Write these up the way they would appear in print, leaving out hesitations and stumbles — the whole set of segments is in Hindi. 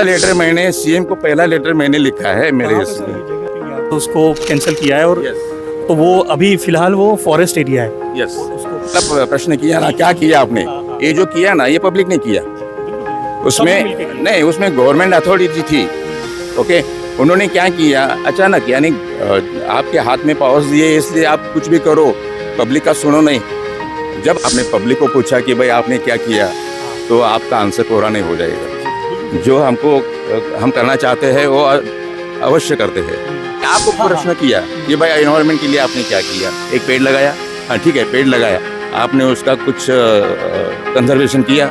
लेटर मैंने सीएम को पहला लेटर मैंने लिखा है मेरे इसमें। तो उसको कैंसिल किया है और तो वो अभी फिलहाल वो फॉरेस्ट एरिया है। यस, मतलब प्रश्न किया ना, क्या किया आपने? ये जो किया ना, ये पब्लिक ने किया। उसमें नहीं, उसमें गवर्नमेंट अथॉरिटी थी। ओके, उन्होंने क्या किया अचानक, यानी आपके हाथ में पावर्स दिए इसलिए आप कुछ भी करो, पब्लिक का सुनो नहीं। जब आपने पब्लिक को पूछा कि भाई आपने क्या किया, तो आपका आंसर पूरा नहीं हो जाएगा। जो हम करना चाहते हैं वो अवश्य करते हैं। आपको प्रश्न किया कि भाई एनवायरनमेंट के लिए आपने क्या किया? एक पेड़ लगाया, हाँ ठीक है, पेड़ लगाया, आपने उसका कुछ कंजर्वेशन किया?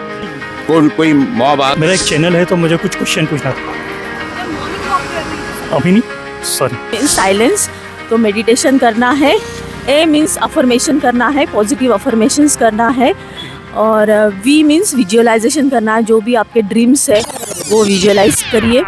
कोई मॉब मेरा एक चैनल है तो मुझे कुछ क्वेश्चन पूछना था। अभी नहीं, सॉरी। साइलेंस तो मेडिटेशन करना है, ए मीन्स अफर्मेशन करना है, पॉजिटिव अफर्मेशंस करना है, और वी मीन्स विजुअलाइजेशन करना है। जो भी आपके ड्रीम्स है वो विजुअलाइज करिए।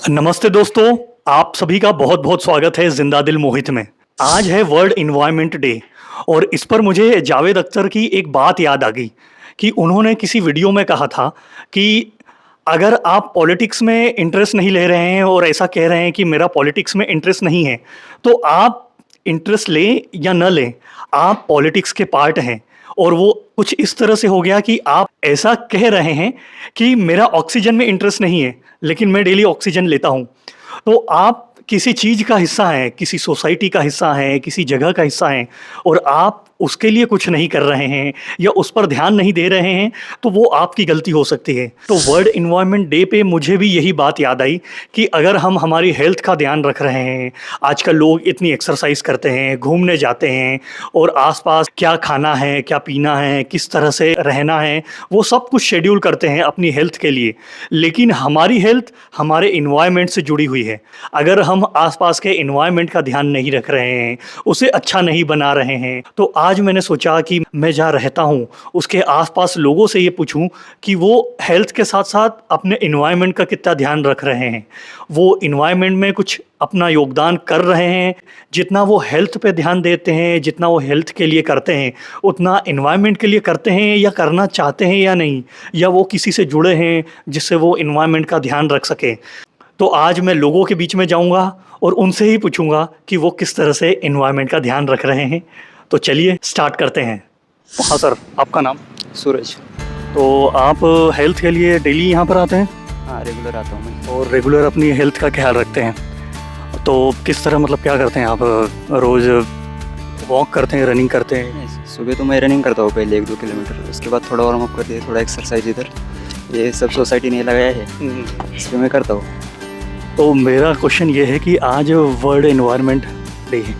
नमस्ते दोस्तों, आप सभी का बहुत बहुत स्वागत है जिंदा दिल मोहित में। आज है वर्ल्ड इन्वायरमेंट डे और इस पर मुझे जावेद अख्तर की एक बात याद आ गई कि उन्होंने किसी वीडियो में कहा था कि अगर आप पॉलिटिक्स में इंटरेस्ट नहीं ले रहे हैं और ऐसा कह रहे हैं कि मेरा पॉलिटिक्स में इंटरेस्ट नहीं है, तो आप इंटरेस्ट लें या न लें, आप पॉलिटिक्स के पार्ट हैं। और वो कुछ इस तरह से हो गया कि आप ऐसा कह रहे हैं कि मेरा ऑक्सीजन में इंटरेस्ट नहीं है लेकिन मैं डेली ऑक्सीजन लेता हूँ। तो आप किसी चीज़ का हिस्सा हैं, किसी सोसाइटी का हिस्सा हैं, किसी जगह का हिस्सा हैं और आप उसके लिए कुछ नहीं कर रहे हैं या उस पर ध्यान नहीं दे रहे हैं, तो वो आपकी गलती हो सकती है। तो वर्ल्ड इन्वायरमेंट डे पे मुझे भी यही बात याद आई कि अगर हम हमारी हेल्थ का ध्यान रख रहे हैं, आजकल लोग इतनी एक्सरसाइज करते हैं, घूमने जाते हैं और आसपास क्या खाना है, क्या पीना है, किस तरह से रहना है, वो सब कुछ शेड्यूल करते हैं अपनी हेल्थ के लिए। लेकिन हमारी हेल्थ हमारे इन्वायरमेंट से जुड़ी हुई है। अगर हम आसपास के इन्वायरमेंट का ध्यान नहीं रख रहे हैं, उसे अच्छा नहीं बना रहे हैं, तो आज मैंने सोचा कि मैं जहाँ रहता हूँ उसके आसपास लोगों से ये पूछूं कि वो हेल्थ के साथ साथ अपने इन्वायरमेंट का कितना ध्यान रख रहे हैं, वो इन्वायरमेंट में कुछ अपना योगदान कर रहे हैं। जितना वो हेल्थ पे ध्यान देते हैं, जितना वो हेल्थ के लिए करते हैं, उतना इन्वायरमेंट के लिए करते हैं या करना चाहते हैं या नहीं, या वो किसी से जुड़े हैं जिससे वो इन्वायरमेंट का ध्यान रख सकें। तो आज मैं लोगों के बीच में जाऊंगा और उनसे ही पूछूंगा कि वो किस तरह से इन्वायरमेंट का ध्यान रख रहे हैं। तो चलिए स्टार्ट करते हैं। हाँ सर, आपका नाम? सूरज। तो आप हेल्थ के लिए डेली यहाँ पर आते हैं? हाँ, रेगुलर आता हूँ मैं। और रेगुलर अपनी हेल्थ का ख्याल रखते हैं। तो किस तरह, मतलब क्या करते हैं आप? रोज़ वॉक करते हैं, रनिंग करते हैं? सुबह तो मैं रनिंग करता हूँ पहले 1-2 किलोमीटर, उसके बाद थोड़ा वार्म अप करते हैं, थोड़ा एक्सरसाइज इधर। ये सब सोसाइटी ने लगाया है, इसलिए मैं करता हूँ। तो मेरा क्वेश्चन ये है कि आज वर्ल्ड इन्वायरमेंट डे है,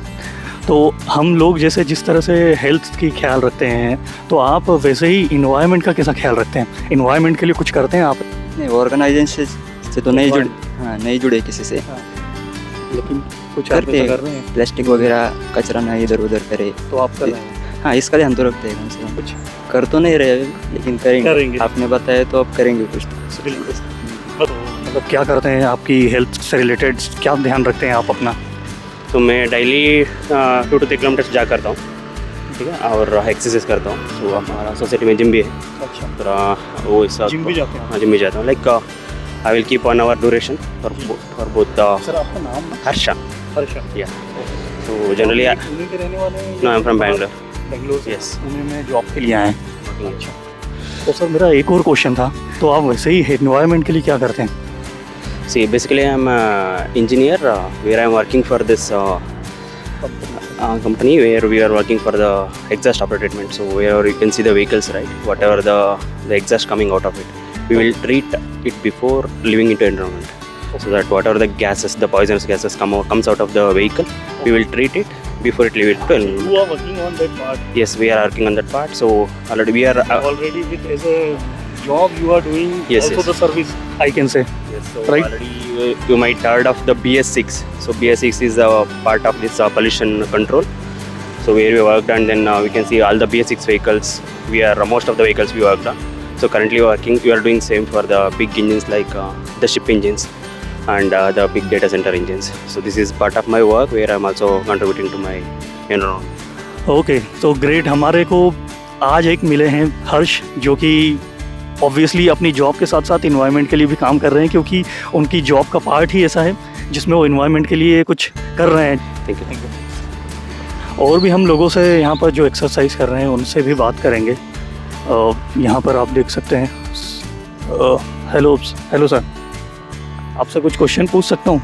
तो हम लोग जैसे जिस तरह से हेल्थ की ख्याल रखते हैं, तो आप वैसे ही इन्वायरमेंट का कैसा ख्याल रखते हैं? इन्वायरमेंट के लिए कुछ करते हैं आप? नहीं, ऑर्गेनाइजेशन से तो नहीं जुड़े। हाँ, नहीं जुड़े किसी से। लेकिन कुछ करते कर रहे हैं? प्लास्टिक वगैरह कचरा नहीं इधर उधर करे। तो आप कर रहे हैं? हाँ, इसका ध्यान तो रखते हैं कम से कम। कुछ कर तो नहीं रहे लेकिन करेंगे। आपने बताया तो अब करेंगे कुछ। मतलब क्या करते हैं? आपकी हेल्थ से रिलेटेड क्या ध्यान रखते हैं आप अपना? तो मैं डेली 2 to 3 किलोमीटर्स जा करता हूँ, ठीक है, और एक्सरसाइज करता हूँ। तो हमारा सोसाइटी में जिम भी है। अच्छा, तो वो इस जिम भी जाते हैं? हाँ, जिम भी जाता हूँ। Like I will keep 1 hour duration for both. Sir आपका नाम? हर्षा। हर्षा, या तो जनरली पुणे के रहने वाले हैं? No, I am from Bangalore. Bangalore से? Yes. पुणे में जॉब के लिए आए हैं। अच्छा, तो सर मेरा एक और क्वेश्चन था, तो आप वैसे ही एनवायरनमेंट के लिए क्या करते हैं? See, basically I am an engineer where I am working for this company where we are working for the exhaust after treatment. So where you can see the vehicles, right? Whatever the exhaust coming out of it, we will treat it before leaving into environment. So that whatever the gases, the poisonous gases comes out of the vehicle, we will treat it before it leave it to environment. You are working on that part? Yes, we are working on that part. So already we are already with as a job you are doing. Yes, also yes. the service, I can say. Yes, so Right. already you might heard of the BS6. So BS6 is a part of this pollution control. So where we worked, and then we can see all the BS6 vehicles. We are most of the vehicles we worked on. So currently we are doing same for the big engines like the ship engines and the big data center engines. So this is part of my work where I'm also contributing to my environment. Okay, तो ग्रेट। हमारे को आज एक मिले हैं हर्ष, जो कि ऑब्वियसली अपनी जॉब के साथ साथ इन्वायरमेंट के लिए भी काम कर रहे हैं, क्योंकि उनकी जॉब का पार्ट ही ऐसा है जिसमें वो इन्वायरमेंट के लिए कुछ कर रहे हैं। Thank you. और भी हम लोगों से यहाँ पर जो एक्सरसाइज कर रहे हैं उनसे भी बात करेंगे। यहाँ पर आप देख सकते हैं। हेलो सर, आपसे कुछ क्वेश्चन पूछ सकता हूँ?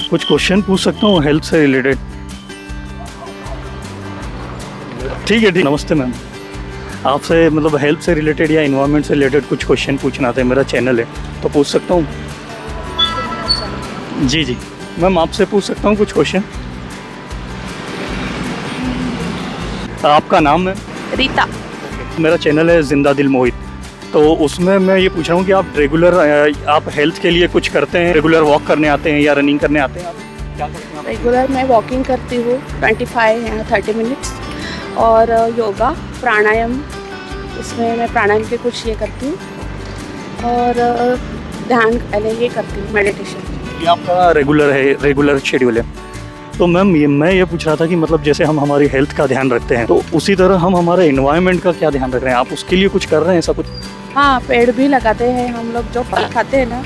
कुछ क्वेश्चन पूछ सकता हूँ हेल्थ से रिलेटेड? ठीक है, नमस्ते मैम। आपसे मतलब हेल्थ से रिलेटेड या इन्वायरमेंट से रिलेटेड कुछ क्वेश्चन पूछना था। मेरा चैनल है तो पूछ सकता हूँ? जी मैम, आपसे पूछ सकता हूँ कुछ क्वेश्चन? आपका नाम है? रीता। मेरा चैनल है जिंदा दिल मोहित, तो उसमें मैं ये पूछ रहा हूँ कि आप रेगुलर आप हेल्थ के लिए कुछ करते हैं? रेगुलर वॉक करने आते हैं या रनिंग करने आते हैं? आप क्या करते हैं? रेगुलर मैं वॉकिंग करती हूँ 25 या 30 मिनट्स, और योगा प्राणायाम, इसमें मैं प्राणायाम के कुछ ये करती हूँ, और ध्यान ये करती हूँ, मेडिटेशन। ये आपका रेगुलर शेड्यूल है। तो मैम मैं ये पूछ रहा था कि मतलब जैसे हम हमारी हेल्थ का ध्यान रखते हैं तो उसी तरह हम हमारे एनवायरनमेंट का क्या ध्यान रख रहे हैं? आप उसके लिए कुछ कर रहे हैं ऐसा कुछ? हाँ, पेड़ भी लगाते हैं हम लोग, जो फल खाते हैं ना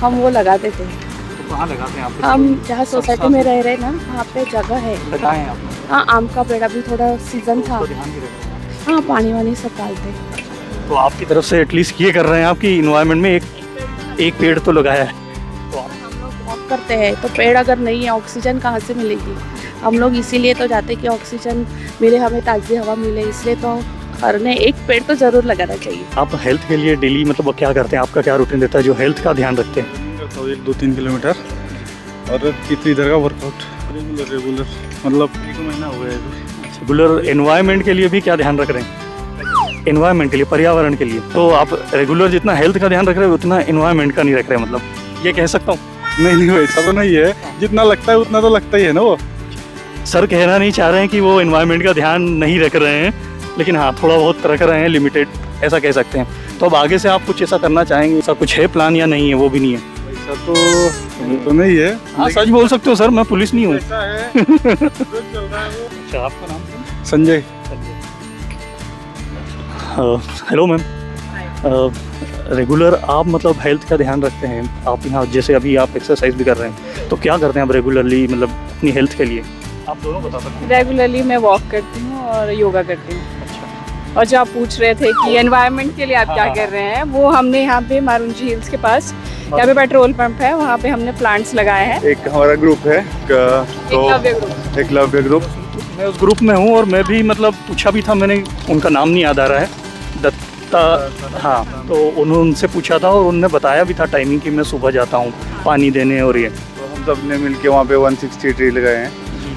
हम वो लगा देते हैं। तो कहाँ लगाते हैं आप? हम जहाँ सोसाइटी में रह रहे हैं ना वहाँ पे जगह है। लगाए हैं आपने? हाँ, आम का पेड़ अभी थोड़ा सीजन था। तो ध्यान भी रख रहे हैं? हाँ, पानी वानी सब डालते हैं। तो आपकी तरफ से एटलीस्ट ये कर रहे हैं आपकी इन्वायरमेंट में एक पेड़ तो लगाया है। हम लोग वॉक करते हैं तो पेड़ अगर नहीं है ऑक्सीजन कहाँ से मिलेगी? हम लोग इसीलिए तो जाते हैं कि ऑक्सीजन मिले, हमें ताज़ी हवा मिले, इसलिए तो हर ने एक पेड़ तो ज़रूर लगाना चाहिए। आप हेल्थ के लिए डेली मतलब क्या करते हैं? आपका क्या रूटीन रहता है जो हेल्थ का ध्यान रखते हैं? करता हूँ 1-2-3 किलोमीटर, और इधर का वर्कआउट रेगुलर मतलब 1 महीना हो गया है। रेगुलर एनवायरनमेंट के लिए भी क्या ध्यान रख रहे हैं? एनवायरनमेंट के लिए, पर्यावरण के लिए। तो आप रेगुलर जितना हेल्थ का ध्यान रख रहे हैं उतना एनवायरनमेंट का नहीं रख रहे, मतलब ये कह सकता हूँ? नहीं वैसा तो नहीं है, जितना लगता है उतना तो लगता ही है ना। वो सर कहना नहीं चाह रहे हैं कि वो एनवायरनमेंट का ध्यान नहीं रख रहे हैं, लेकिन हाँ थोड़ा बहुत रख रहे हैं, लिमिटेड, ऐसा कह सकते हैं। तो अब आगे से आप कुछ ऐसा करना चाहेंगे? ऐसा कुछ है प्लान या नहीं है? वो भी नहीं है? वैसा तो नहीं है। हाँ, सच बोल सकते हो सर, मैं पुलिस नहीं हूँ। ऐसा है जो चल रहा है वो। अच्छा, आपका नाम? संजय। हेलो मैम, रेगुलर आप मतलब हेल्थ का ध्यान रखते हैं? आप यहाँ जैसे अभी आप एक्सरसाइज भी कर रहे हैं, तो क्या करते हैं आप रेगुलरली मतलब अपनी हेल्थ के लिए? आप दोनों बता सकते हैं? रेगुलरली मैं वॉक करती हूँ और योगा करती हूँ। और जो आप पूछ रहे थे कि एनवायरनमेंट के लिए आप क्या कर रहे हैं, वो हमने यहाँ पे मारुंजी हिल्स के पास यहाँ पे पेट्रोल पंप है, वहाँ पे हमने प्लांट्स लगाए हैं। एक हमारा ग्रुप है एकलव्य ग्रुप। मैं उस ग्रुप में हूँ और मैं भी मतलब पूछा भी था, मैंने उनका नाम नहीं याद आ रहा है, दत्ता, हाँ, तो उनसे पूछा था और उन्होंने बताया भी था टाइमिंग कि मैं सुबह जाता हूँ पानी देने। और ये तो हम सब ने मिलके वहाँ पे 160 ट्री लगाए हैं,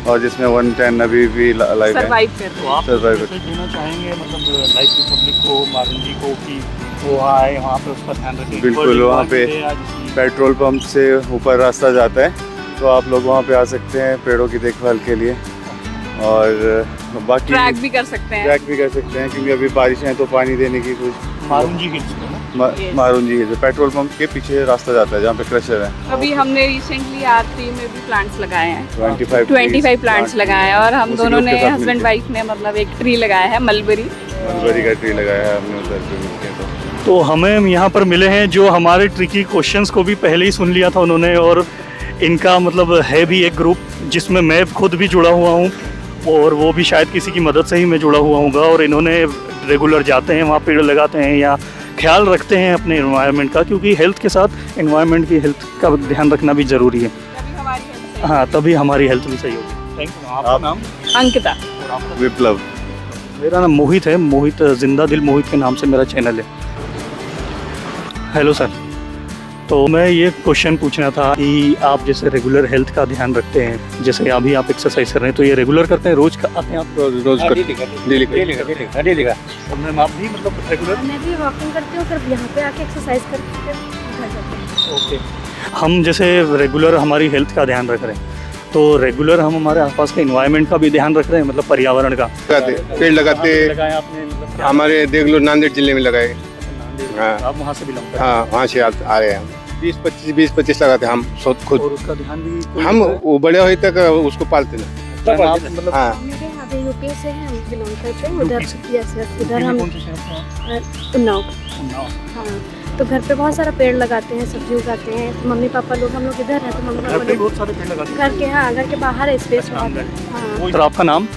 और जिसमें 110 अभी भी लाइव है। सर्वाइव कर रहे हैं। तो आप Survive मैसेज देना चाहेंगे मतलब लाइफ रिपब्लिक को, मारुंजी को, कि वो आए वहाँ पे उसका ध्यान रखें? बिल्कुल, वहाँ पे पेट्रोल पंप से ऊपर रास्ता जाता है, तो आप लोग वहाँ पे आ सकते हैं पेड़ों की देखभाल के लिए। और बाकी ट्रैक भी कर सकते हैं। ट्रैक भी कर सकते हैं, क्योंकि अभी बारिश है तो पानी देने की कुछ मारुंजी हिल्स में ना? मारुंजी हिल पेट्रोल पंप के पीछे रास्ता जाता है जहाँ पे क्रशर है। अभी हमने रिसेंटली R3 में भी प्लांट्स लगाए हैं, 25 प्लांट्स लगाए हैं, और हम उसी दोनों ग्रुप के ने साथ हस्बैंड मिलके। वाइफ ने मतलब एक ट्री लगाया है, मलबरी का ट्री लगाया है हमने उधर पे मिलके। तो हमें यहाँ पर मिले हैं जो हमारे ट्रिकी क्वेश्चंस को भी पहले ही सुन लिया था उन्होंने, और इनका मतलब है भी एक ग्रुप जिसमें मैं खुद भी जुड़ा हुआ हूँ, और वो भी शायद किसी की मदद से ही मैं जुड़ा हुआ हूँगा। और इन्होंने रेगुलर जाते हैं वहाँ, पेड़ लगाते हैं या ख्याल रखते हैं अपने एनवायरनमेंट का, क्योंकि हेल्थ के साथ एनवायरनमेंट की हेल्थ का ध्यान रखना भी ज़रूरी है। हाँ, तभी हमारी हेल्थ भी सही होगी। Thank you. आपका नाम? अंकिता। विप्लव। मेरा नाम मोहित है, मोहित जिंदा दिल मोहित के नाम से मेरा चैनल है। हेलो सर, तो मैं ये क्वेश्चन पूछना था कि आप जैसे रेगुलर हेल्थ का ध्यान रखते हैं, जैसे अभी आप एक्सरसाइज कर रहे हैं, तो ये रेगुलर करते हैं? रोज आते हैं आप? रोज डेली का। तो मैम आप भी मतलब रेगुलर? मैं भी वॉकिंग करती हूँ, फिर यहाँ पे आके एक्सरसाइज करके फिर घर जाती हूँ। ओके। हम जैसे रेगुलर हमारी हेल्थ का ध्यान रख रहे हैं, तो रेगुलर हम हमारे आसपास के एनवायरनमेंट का भी ध्यान रख रहे हैं, मतलब पर्यावरण का? पेड़ लगाते लगाए आपने मतलब? हमारे देख लो नांदेड़ जिले में लगाए। हाँ। आप वहाँ से बिलोंग करते हैं? हाँ, वहाँ से आ रहे हैं हम। 20-25 लगाते हैं हम खुद। और उसका ध्यान भी हम वो बड़े होने तक उसको पालते ना। आप मतलब? हाँ, मेरे यहाँ पे यूपी से हैं, हम बिलोंग करते हैं उधर। यूपी से? यस यस, उधर हम कौन से शहर से आप? उन्नाव। उन्नाव से। हाँ, तो घर पे बहुत सारा पेड़ लगाते हैं, सब्जी उगाते हैं। तो मम्मी पापा लोग, हम लोग इधर हैं तो मम्मी घर पापा पे लोग बहुत सारे पेड़ लगाते हैं। घर के, हाँ घर के बाहर है स्पेस बहुत है। हाँ, सर आपका नाम?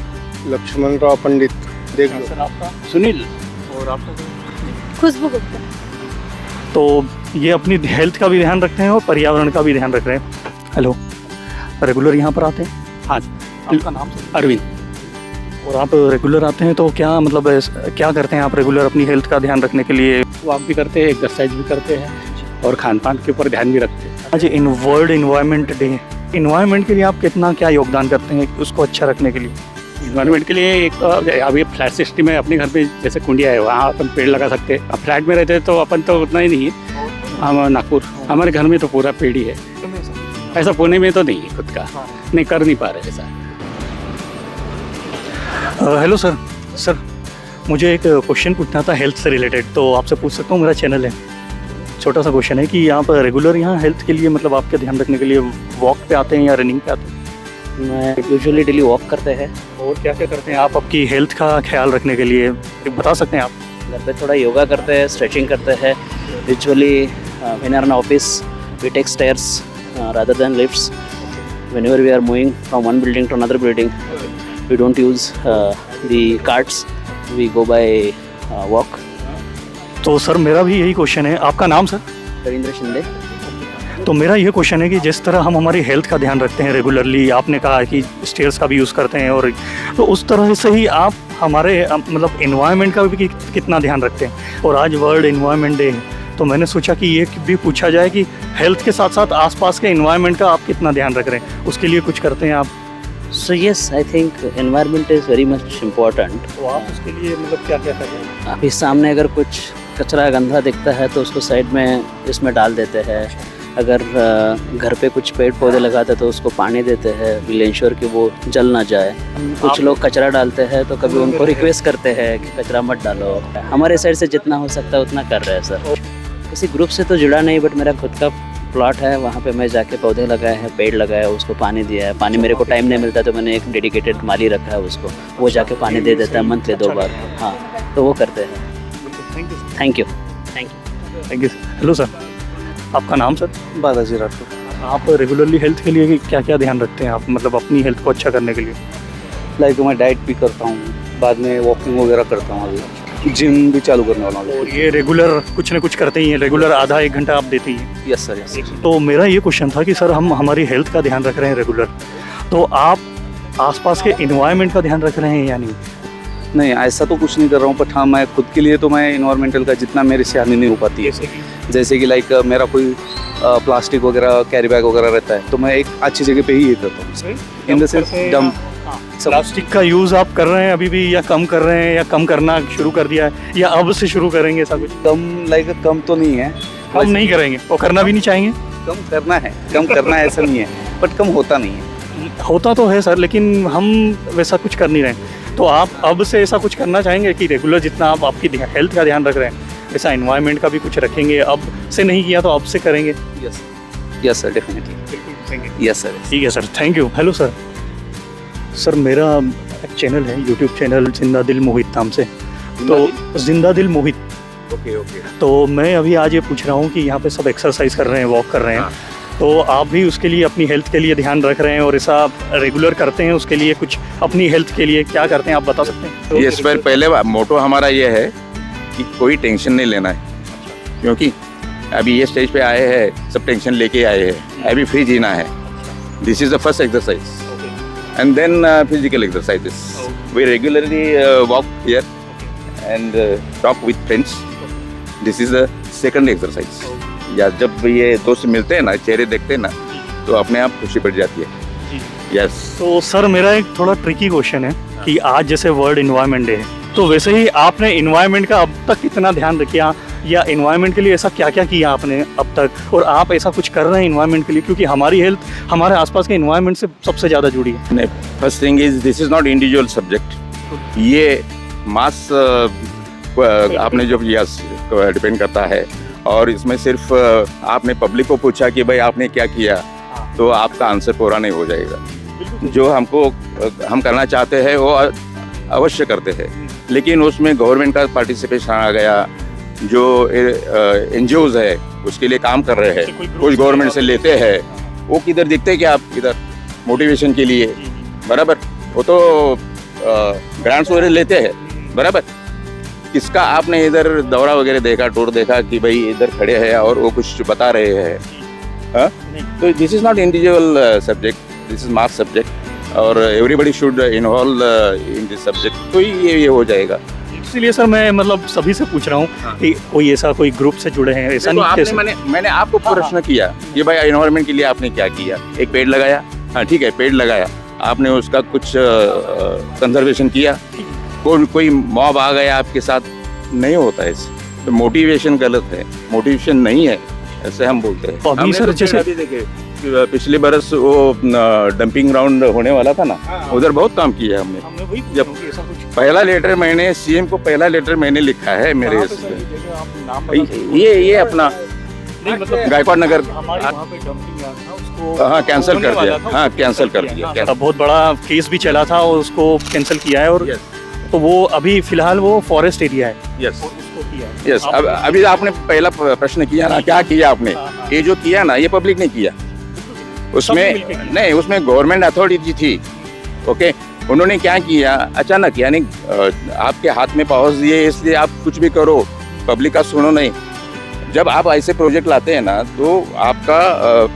लक्ष्मण राव पंडित देख लो। सर आपका? Sunil. और आपका? खुशबू गुप्ता। तो ये अपनी हेल्थ का भी ध्यान रखते हैं और पर्यावरण का भी ध्यान रख रहे हैं। हेलो, रेगुलर यहाँ पर आते हैं? हाँ, आपका नाम सर? अरविंद। और आप रेगुलर आते हैं तो क्या मतलब क्या करते हैं आप रेगुलर अपनी हेल्थ का ध्यान रखने के लिए? वॉक भी करते हैं, एक्सरसाइज भी करते हैं और खान पान के ऊपर ध्यान भी रखते हैं। आज वर्ल्ड इन्वायरमेंट डे, इन्वायरमेंट के लिए आप कितना क्या योगदान करते हैं उसको अच्छा रखने के लिए? इन्वायरमेंट के लिए एक अभी फ्लैट सिस्टम है अपने घर पे, जैसे कुंडिया है वहाँ अपन पेड़ लगा सकते हैं। अब फ्लैट में रहते हैं तो अपन तो उतना ही नहीं है। हम नागपुर, हमारे घर में तो पूरा पेड़ ही है। ऐसा पुणे में तो नहीं है खुद का, नहीं कर नहीं पा रहे ऐसा। हेलो सर, सर मुझे एक क्वेश्चन पूछना था हेल्थ से रिलेटेड, तो आपसे पूछ सकता हूँ? मेरा चैनल है, छोटा सा क्वेश्चन है कि यहाँ पर रेगुलर यहाँ हेल्थ के लिए मतलब आपके ध्यान रखने के लिए वॉक पे आते हैं या रनिंग पे आते हैं? मैं यूजुअली डेली वॉक करते हैं। और क्या क्या करते हैं आप आपकी हेल्थ का ख्याल रखने के लिए, एक बता सकते हैं आप? घर पे थोड़ा योगा करते हैं, स्ट्रेचिंग करते हैं। Usually when are in office we take stairs rather than lifts. Whenever we are moving from one building to another building, we don't use the carts. We go by walk. तो सर मेरा भी यही क्वेश्चन है। आपका नाम सर? रविंद्र शिंदे। तो मेरा ये क्वेश्चन है कि जिस तरह हम हमारी हेल्थ का ध्यान रखते हैं रेगुलरली, आपने कहा कि स्टेयर्स का भी यूज़ करते हैं, और तो उस तरह से ही आप हमारे मतलब इन्वायरमेंट का भी कितना ध्यान रखते हैं? और आज वर्ल्ड इन्वायरमेंट डे है, तो मैंने सोचा कि ये भी पूछा जाए कि हेल्थ के साथ साथ आसपास के इन्वायरमेंट का आप कितना ध्यान रख रहे हैं, उसके लिए कुछ करते हैं आप? So yes, I think environment is very much important. तो आप उसके लिए मतलब क्या क्या कर रहे हैं? अभी सामने अगर कुछ कचरा गंदा दिखता है तो उसको साइड में इसमें डाल देते हैं। अगर घर पे कुछ पेड़ पौधे लगाते हैं तो उसको पानी देते हैं, विल इंश्योर कि वो जल ना जाए। कुछ लोग कचरा डालते हैं तो कभी उनको रिक्वेस्ट करते हैं कि कचरा मत डालो। हमारे साइड से जितना हो सकता है उतना कर रहे हैं सर। किसी ग्रुप से तो जुड़ा नहीं, बट मेरा खुद का प्लॉट है, वहाँ पे मैं जाके पौधे लगाए हैं, पेड़ लगाए हैं, उसको पानी दिया है। पानी मेरे को टाइम नहीं मिलता तो मैंने एक डेडिकेटेड माली रखा है उसको, वो जाके पानी दे देता है मंथली 2 बार। हाँ, तो वो करते हैं। Thank you. Thank you. Hello sir, आपका नाम सर? बालाजी राठौर। आप रेगुलरली हेल्थ के लिए क्या क्या ध्यान रखते हैं आप, मतलब अपनी हेल्थ को अच्छा करने के लिए? लाइक मैं डाइट भी करता हूँ, बाद में वॉकिंग वगैरह करता हूँ, अभी जिम भी चालू करने वाला हूँ। और ये रेगुलर कुछ ना कुछ करते ही हैं, रेगुलर आधा 1 घंटा आप देते ही हैं? Yes sir, yes. तो मेरा ये क्वेश्चन था कि सर हम हमारी हेल्थ का ध्यान रख रहे हैं रेगुलर, तो आप आसपास के इन्वायरमेंट का ध्यान रख रहे हैं या नहीं? नहीं, ऐसा तो कुछ नहीं कर रहा हूँ, बट हाँ मैं खुद के लिए तो मैं इन्वायरमेंटल का जितना मेरे से हानि नहीं हो पाती है। जैसे कि लाइक मेरा कोई प्लास्टिक वगैरह कैरी बैग वगैरह रहता है तो मैं एक अच्छी जगह पे ही ये करता हूँ, in the sense dump. Plastic का यूज़ आप कर रहे हैं अभी भी, या कम कर रहे हैं, या कम करना शुरू कर दिया है, या अब से शुरू करेंगे? ऐसा कुछ कम तो नहीं है, कम नहीं करेंगे और करना भी नहीं चाहेंगे? कम करना है ऐसा नहीं है, बट कम होता नहीं है। होता तो है सर, लेकिन हम वैसा कुछ कर नहीं रहे। तो आप अब से ऐसा कुछ करना चाहेंगे कि रेगुलर जितना आप आपकी हेल्थ का ध्यान रख रहे हैं वैसा एनवायरनमेंट का भी कुछ रखेंगे? अब से नहीं किया तो अब से करेंगे? Yes sir, definitely. Yes sir. ठीक है sir, thank you. Hello sir, sir मेरा एक चैनल है, यूट्यूब चैनल जिंदा दिल मोहित नाम से। तो जिंदा दिल मोहित। ओके। तो मैं अभी आज ये पूछ रहा हूँ कि यहाँ पे सब एक्सरसाइज कर रहे हैं, वॉक कर रहे हैं, तो आप भी उसके लिए अपनी हेल्थ के लिए ध्यान रख रहे हैं और ऐसा रेगुलर करते हैं? उसके लिए कुछ अपनी हेल्थ के लिए क्या करते हैं आप बता सकते हैं? ये सर पहले मोटो हमारा ये है कि कोई टेंशन नहीं लेना है, क्योंकि अभी ये स्टेज पे आए हैं, सब टेंशन लेके आए हैं, अभी फ्री जीना है। This is the first exercise and then physical exercises. We regularly walk here and talk with friends. This is the second exercise. या जब ये दोस्त मिलते हैं ना, चेहरे देखते हैं ना, तो अपने आप खुशी बढ़ जाती है। यस। तो सर मेरा एक थोड़ा ट्रिकी क्वेश्चन है कि आज जैसे वर्ल्ड इन्वायरमेंट डे है, तो वैसे ही आपने इन्वायरमेंट का अब तक कितना ध्यान रखा, या इन्वायरमेंट के लिए ऐसा क्या क्या किया आपने अब तक, और आप ऐसा कुछ कर रहे हैं इन्वायरमेंट के लिए? क्योंकि हमारी हेल्थ हमारे आसपास के इन्वायरमेंट से सबसे ज़्यादा जुड़ी है। नहीं, first thing is this is not individual subject, ये मास आपने जो यस डिपेंड करता है। और इसमें सिर्फ आपने पब्लिक को पूछा कि भाई आपने क्या किया, तो आपका आंसर पूरा नहीं हो जाएगा। जो हम करना चाहते हैं वो अवश्य करते हैं, लेकिन उसमें गवर्नमेंट का पार्टिसिपेशन आ गया। जो NGOs है उसके लिए काम कर रहे हैं, कुछ गवर्नमेंट से लेते हैं, वो किधर दिखते क्या आप इधर मोटिवेशन के लिए, बराबर? वो तो ग्रांट्स वगैरह लेते हैं, बराबर? किसका आपने इधर दौरा वगैरह देखा, टूर देखा कि भाई इधर खड़े हैं और वो कुछ बता रहे हैं? हाँ, तो this is not individual subject, this is mass subject और everybody should involve in this subject, तो ये हो जाएगा। इसीलिए सर मैं मतलब सभी से पूछ रहा हूँ कि कोई ऐसा कोई ग्रुप से जुड़े हैं, ऐसा नहीं कैसे? मैंने आपको प्रश्न किया कि भाई एनवायरनमेंट के लिए आपने क्या किया? एक पेड़ लगाया, हाँ ठीक है, पेड़ लगाया, आपने उसका कुछ कंजर्वेशन किया, कोई मॉब आ गया आपके साथ, नहीं होता है इससे, तो मोटिवेशन गलत है, मोटिवेशन नहीं है, ऐसे हम बोलते हैं। अभी सर जैसे अभी देखिए पिछले बरस वो डंपिंग ग्राउंड होने वाला था ना, उधर बहुत काम किया है हमने। जब पहला लेटर मैंने सीएम को पहला लेटर मैंने लिखा है मेरे ये अपना गायकवाड़ नगर, हाँ कैंसिल कर दिया, हाँ कैंसिल कर दिया। बहुत बड़ा केस भी चला था और उसको कैंसिल किया है, और तो वो अभी फिलहाल वो फॉरेस्ट एरिया है। यस, अभी आपने पहला प्रश्न किया ना, क्या किया आपने? ये जो किया ना, ये पब्लिक ने किया, उसमें नहीं, उसमें गवर्नमेंट अथॉरिटी थी, ओके? उन्होंने क्या किया अचानक, यानी आपके हाथ में पावर्स दिए, इसलिए आप कुछ भी करो, पब्लिक का सुनो नहीं। जब आप ऐसे प्रोजेक्ट लाते हैं ना, तो आपका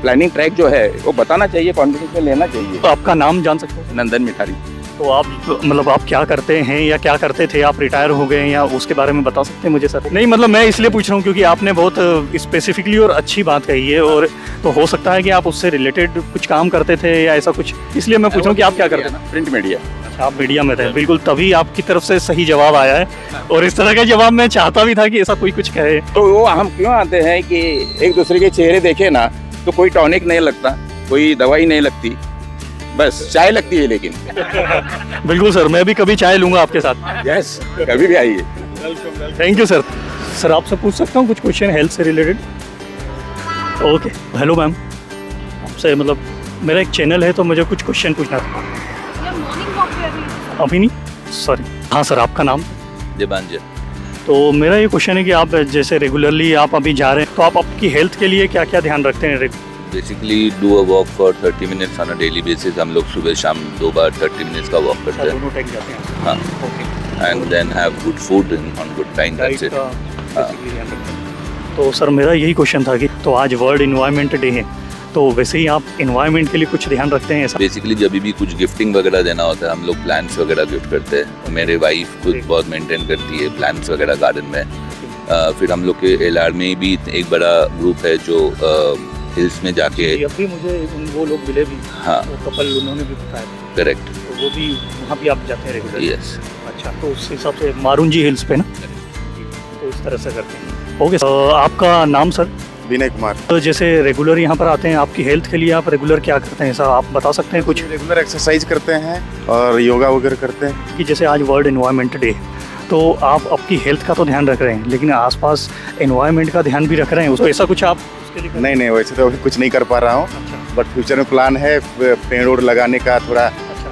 प्लानिंग ट्रैक जो है वो बताना चाहिए, कॉन्फिडेंस में लेना चाहिए। तो आपका नाम जान सकते हैं? नंदन मिठारी। तो आप मतलब आप क्या करते हैं या क्या करते थे? आप रिटायर हो गए या उसके बारे में बता सकते हैं मुझे सर? नहीं मतलब मैं इसलिए पूछ रहा हूँ क्योंकि आपने बहुत स्पेसिफिकली और अच्छी बात कही है, और तो हो सकता है कि आप उससे रिलेटेड कुछ काम करते थे या ऐसा कुछ, इसलिए मैं पूछ रहा हूँ कि आप क्या करते थे? Print media. अच्छा, आप मीडिया में थे, बिल्कुल, तभी आपकी तरफ से सही जवाब आया है, और इस तरह का जवाब मैं चाहता भी था कि ऐसा कोई कुछ कहे। तो वो हम क्यों आते हैं कि एक दूसरे के चेहरे देखे ना, तो कोई टॉनिक नहीं लगता, कोई दवाई नहीं लगती, बस चाय लगती है। लेकिन बिल्कुल सर, मैं भी कभी चाय लूंगा आपके साथ। यस, कभी भी आइए। Thank you sir. सर आपसे पूछ सकता हूँ कुछ क्वेश्चन हेल्थ से रिलेटेड? ओके, हेलो मैम, आपसे मतलब मेरा एक चैनल है तो मुझे कुछ क्वेश्चन पूछना था। अभी नहीं, सॉरी। हाँ सर, आपका नाम? देवांजन। तो मेरा ये क्वेश्चन है कि आप जैसे रेगुलरली आप अभी जा रहे हैं, तो आप आपकी हेल्थ के लिए क्या क्या ध्यान रखते हैं? Basically do a walk for 30 minutes on a daily basis. हम लोग सुबह शाम 2 बार 30 मिनट्स का वॉक करते हैं। दोनों टाइम जाते हैं? हाँ, and then have good food on good time, that's it. तो सर मेरा यही क्वेश्चन था कि तो आज वर्ल्ड इन्वायरमेंट डे है, तो वैसे ही आप इन्वायरमेंट के लिए कुछ ध्यान रखते हैं ऐसा? बेसिकली जब भी कुछ गिफ्टिंग वगैरह देना होता है, हम लोग प्लांट्स वगैरह गिफ्ट करते हैं। मेरे वाइफ खुद बहुत मेंटेन करती है प्लांट्स वगैरह गार्डन में। फिर हम लोग के LR में भी एक बड़ा ग्रुप है जो हिल्स में जाके, अभी मुझे वो लोग मिले भी, हाँ, वो कपल, उन्होंने भी बताया। करेक्ट, तो वो भी वहाँ भी आप जाते हैं रेगुलर? यस। अच्छा, तो उस हिसाब से मारुंजी हिल्स पे ना, तो इस तरह से करते हैं। ओके, आपका नाम सर? विनय कुमार। तो जैसे रेगुलर यहाँ पर आते हैं, आपकी हेल्थ के लिए आप रेगुलर क्या करते हैं सर, आप बता सकते हैं कुछ? रेगुलर एक्सरसाइज करते हैं और योगा वगैरह करते हैं। कि जैसे आज वर्ल्ड एनवायरनमेंट डे, तो आप आपकी हेल्थ का तो ध्यान रख रहे हैं, लेकिन आसपास एनवायरनमेंट का ध्यान भी रख रहे हैं, उसको ऐसा कुछ आप उसके लिए? नहीं, वैसे तो अभी कुछ नहीं कर पा रहा हूँ, बट फ्यूचर में प्लान है पेड़ ओड़ लगाने का, थोड़ा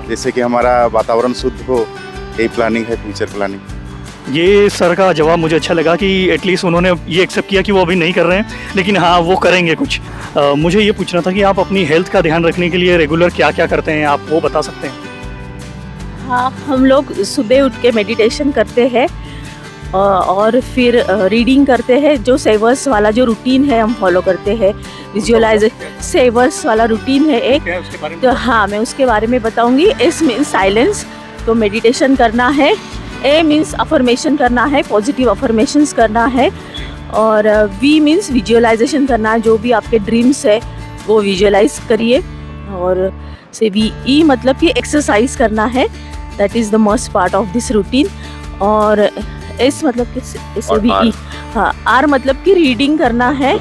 जैसे कि हमारा वातावरण शुद्ध हो, यही प्लानिंग है, फ्यूचर प्लानिंग। ये सर का जवाब मुझे अच्छा लगा कि एटलीस्ट उन्होंने ये एक्सेप्ट किया कि वो अभी नहीं कर रहे हैं, लेकिन हाँ वो करेंगे कुछ। मुझे ये पूछना था कि आप अपनी हेल्थ का ध्यान रखने के लिए रेगुलर क्या क्या करते हैं, आप वो बता सकते हैं? हाँ, हम लोग सुबह उठ के मेडिटेशन करते हैं और फिर रीडिंग करते हैं। जो सेवर्स वाला जो रूटीन है हम फॉलो करते हैं, विजुअलाइज सेवर्स वाला रूटीन है एक, तो हाँ मैं उसके बारे में बताऊंगी। एस मीन्स साइलेंस, तो मेडिटेशन करना है। ए मीन्स अफर्मेशन करना है, पॉजिटिव अफर्मेशंस करना है। और वी मीन्स विजुअलाइजेशन करना है, जो भी आपके ड्रीम्स है वो विजुअलाइज करिए। और से वी ई मतलब कि एक्सरसाइज करना है, that is the most part of this routine. और एस मतलब कि इसे भी ई, हाँ। आर मतलब कि रीडिंग करना है,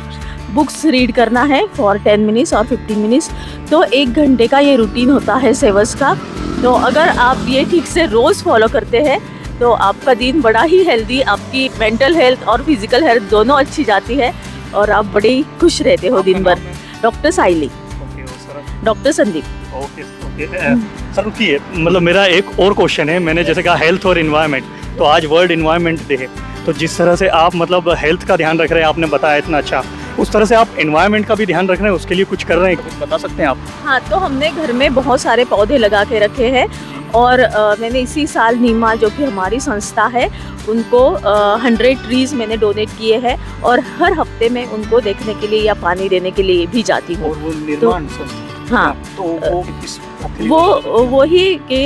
बुक्स रीड करना है फॉर 10 मिनट्स और 15 मिनट्स। तो 1 घंटे का ये रूटीन होता है सेवर्स का। तो अगर आप ये ठीक से रोज़ फॉलो करते हैं तो आपका दिन बड़ा ही हेल्दी, आपकी मेंटल हेल्थ और फिजिकल हेल्थ दोनों अच्छी जाती है और आप बड़े ही खुश रहते हो दिन भर। डॉक्टर साइली, डॉक्टर संदीप। ओके। सर रुकिए, मतलब मेरा एक और क्वेश्चन है। मैंने जैसे कहा हेल्थ और इन्वायरमेंट, तो आज वर्ल्ड इन्वायरमेंट डे है, तो जिस तरह से आप मतलब हेल्थ का ध्यान रख रहे हैं, आपने बताया इतना अच्छा, उस तरह से आप एनवायरनमेंट का भी ध्यान रख रहे हैं, उसके लिए कुछ कर रहे हैं, कुछ बता सकते हैं आप? हाँ, तो हमने घर में बहुत सारे पौधे लगा के रखे हैं और मैंने इसी साल नीमा जो कि हमारी संस्था है उनको 100 ट्रीज़ मैंने डोनेट किए हैं और हर हफ्ते में उनको देखने के लिए या पानी देने के लिए भी जाती हूँ। वो निर्माण हाँ, तो वो ही कि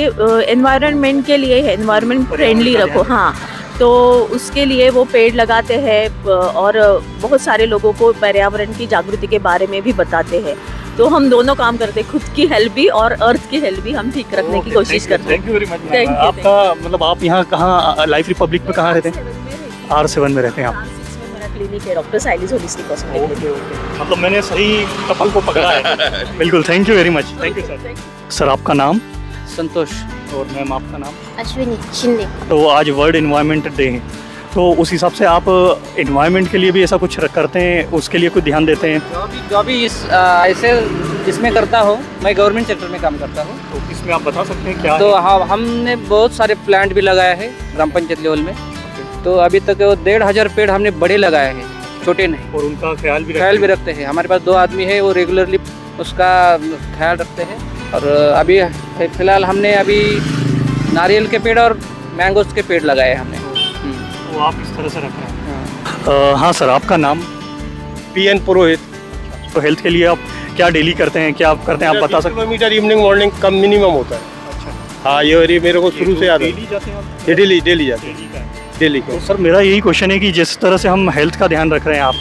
एनवायरनमेंट के लिए है, एनवायरनमेंट फ्रेंडली रखो। हाँ, तो उसके लिए वो पेड़ लगाते हैं और बहुत सारे लोगों को पर्यावरण की जागृति के बारे में भी बताते हैं। तो हम दोनों काम करते हैं, खुद की हेल्थ भी और अर्थ की हेल्थ भी हम ठीक रखने की कोशिश करते हैं। Thank you very much. आपका मतलब आप यहाँ कहाँ लाइफ रिपब्लिक में कहाँ रहते हैं? R7 में रहते हैं आप? मेरा क्लिनिक है, डॉक्टर साइलिस होलिस्टिक हॉस्पिटल। मतलब मैंने सही कपल को पकड़ा है। बिल्कुल, thank you very much. Thank you sir. Sir आपका नाम? संतोष। और मैम आपका नाम? अश्विनी शिंदे। तो आज वर्ल्ड इन्वायरमेंट डे है, तो उस हिसाब से आप इन्वायरमेंट के लिए भी ऐसा कुछ करते हैं, उसके लिए कुछ ध्यान देते हैं? जो भी ऐसे इसमें करता हूँ, मैं गवर्नमेंट सेक्टर में काम करता हूँ। तो इसमें आप बता सकते हैं क्या तो है? हाँ, हमने बहुत सारे प्लांट भी लगाया है ग्राम पंचायत लेवल में। तो अभी तक 1,500 पेड़ हमने बड़े लगाए हैं, छोटे नहीं। और उनका ख्याल भी रखते हैं। हमारे पास 2 आदमी है, वो रेगुलरली उसका ख्याल रखते हैं। और अभी फिलहाल हमने अभी नारियल के पेड़ और मैंगोस के पेड़ लगाए हैं हमने। वो आप इस तरह से रख रहे हैं? हाँ सर, आपका नाम? PN पुरोहित। तो हेल्थ के लिए आप क्या डेली करते हैं, क्या आप करते हैं, आप बता सकते हैं? किलोमीटर इवनिंग मॉर्निंग कम मिनिमम होता है। अच्छा। हाँ, ये मेरे को शुरू से याद है। डेली जाते हैं आप? ये डेली जाते हैं। डेली तो सर मेरा यही क्वेश्चन है कि जिस तरह से हम हेल्थ का ध्यान रख रहे हैं आप,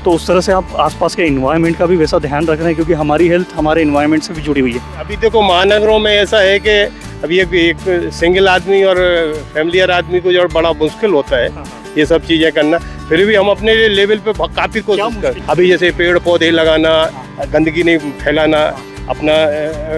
तो उस तरह से आप आसपास के इन्वायरमेंट का भी वैसा ध्यान रख रहे हैं, क्योंकि हमारी हेल्थ हमारे इन्वायरमेंट से भी जुड़ी हुई है। अभी देखो महानगरों में ऐसा है कि अभी एक सिंगल आदमी और फैमिलियर आदमी को जो बड़ा मुश्किल होता है ये सब चीज़ें करना, फिर भी हम अपने लेवल पे काफ़ी कोशिश कर। अभी जैसे पेड़ पौधे लगाना, गंदगी नहीं फैलाना, अपना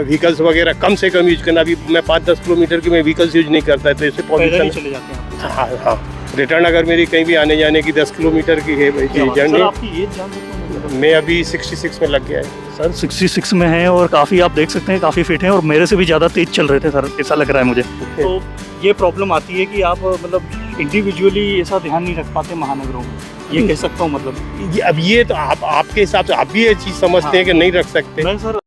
व्हीकल्स वगैरह कम से कम यूज करना। अभी मैं 5-10 किलोमीटर की मैं व्हीकल्स यूज नहीं करता है, तो इससे पॉल्यूशन चले जाते हैं। हाँ हाँ, रिटर्न अगर मेरी कहीं भी आने जाने की 10 किलोमीटर की है जर्नी। आपकी एज जान सकते हैं? मैं अभी 66 में लग गया है सर। 66 में हैं और काफ़ी आप देख सकते हैं काफ़ी फिट हैं और मेरे से भी ज़्यादा तेज चल रहे थे सर, ऐसा लग रहा है मुझे। तो ये प्रॉब्लम आती है कि आप मतलब इंडिविजुअली ऐसा ध्यान नहीं रख पाते महानगरों में, ये कह सकता हूँ मतलब। अब ये तो आपके हिसाब से आप भी ये चीज़ समझते हैं कि नहीं रख सकते? मैं सर